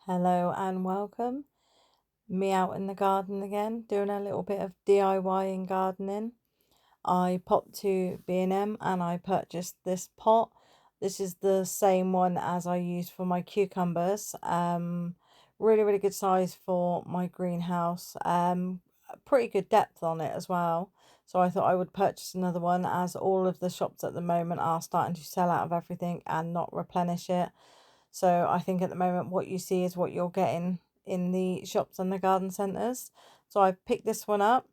Hello and welcome. Me out in the garden again, doing a little bit of DIY in gardening. I popped to B&M and I purchased this pot. This is the same one as I used for my cucumbers. Really, really good size for my greenhouse. Pretty good depth on it as well. So I thought I would purchase another one, as all of the shops at the moment are starting to sell out of everything and not replenish it. So I think at the moment what you see is what you're getting in the shops and the garden centres. So I picked this one up,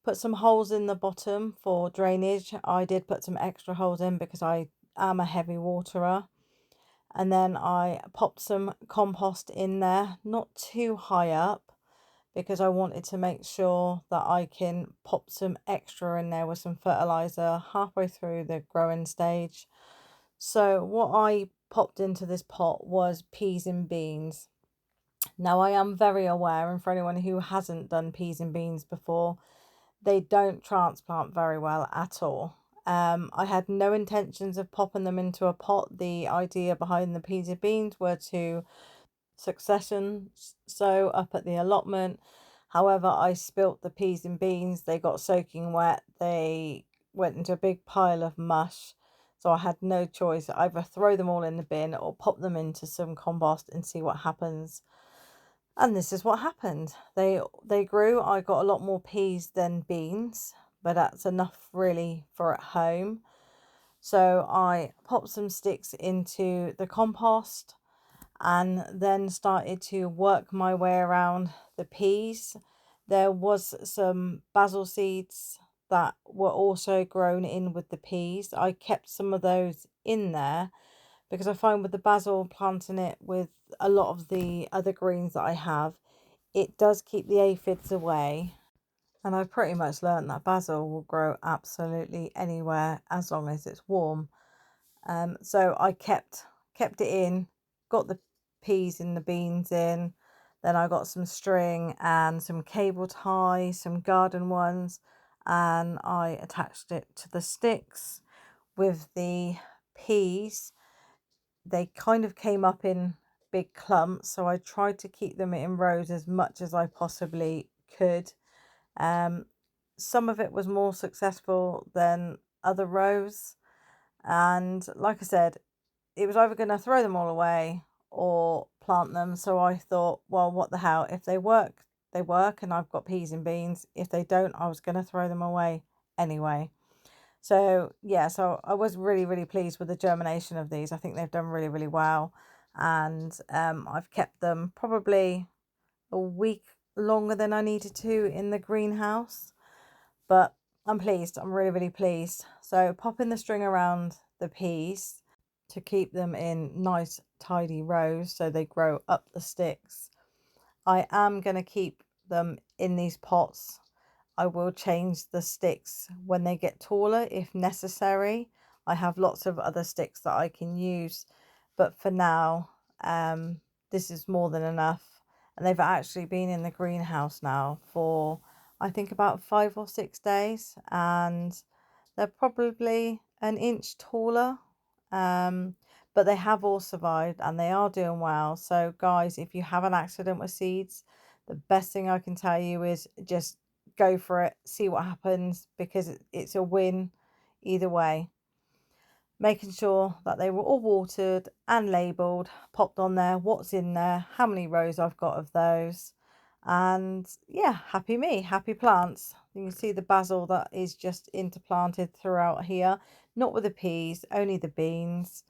put some holes in the bottom for drainage. I did put some extra holes in because I am a heavy waterer. And then I popped some compost in there, not too high up, because I wanted to make sure that I can pop some extra in there with some fertilizer halfway through the growing stage. So what I popped into this pot was peas and beans. Now I am very aware, and for anyone who hasn't done peas and beans before, they don't transplant very well at all. I had no intentions of popping them into a pot. The idea behind the peas and beans were to succession sow up at the allotment. However, I spilt the peas and beans. They got soaking wet. They went into a big pile of mush. So I had no choice. Either throw them all in the bin or pop them into some compost and see what happens. And this is what happened. They grew. I got a lot more peas than beans, but that's enough really for at home. So I popped some sticks into the compost and then started to work my way around the peas. There was some basil seeds that were also grown in with the peas. I kept some of those in there because I find with the basil, planting it with a lot of the other greens that I have, it does keep the aphids away. And I've pretty much learned that basil will grow absolutely anywhere as long as it's warm. So I kept it in, got the peas and the beans in. Then I got some string and some cable tie, some garden ones, and I attached it to the sticks with the peas. They kind of came up in big clumps, so I tried to keep them in rows as much as I possibly could. Um, some of it was more successful than other rows, and like I said, it was either going to throw them all away or plant them. So I thought, well, what the hell? If they work, they work, and I've got peas and beans. If they don't, I was going to throw them away anyway. So yeah, so I was really, really pleased with the germination of these. I think they've done really, really well. And I've kept them probably a week longer than I needed to in the greenhouse. But I'm pleased. I'm really, really pleased. So popping the string around the peas to keep them in nice tidy rows so they grow up the sticks. I am going to keep them in these pots. I will change the sticks when they get taller if necessary. I have lots of other sticks that I can use, but for now, this is more than enough. And they've actually been in the greenhouse now for, I think, about 5 or 6 days, and they're probably an inch taller. But they have all survived and they are doing well. So guys, if you have an accident with seeds, the best thing I can tell you is just go for it, see what happens, because it's a win either way. Making sure that they were all watered and labelled, popped on there what's in there, how many rows I've got of those. And yeah, happy me, happy plants. You can see the basil that is just interplanted throughout here, not with the peas, only the beans.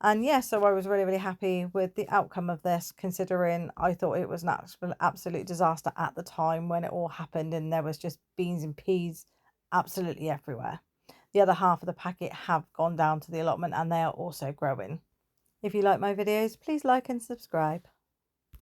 And yeah, so I was really, really happy with the outcome of this, considering I thought it was an absolute disaster at the time when it all happened and there was just beans and peas absolutely everywhere. The other half of the packet have gone down to the allotment and they are also growing. If you like my videos, please like and subscribe.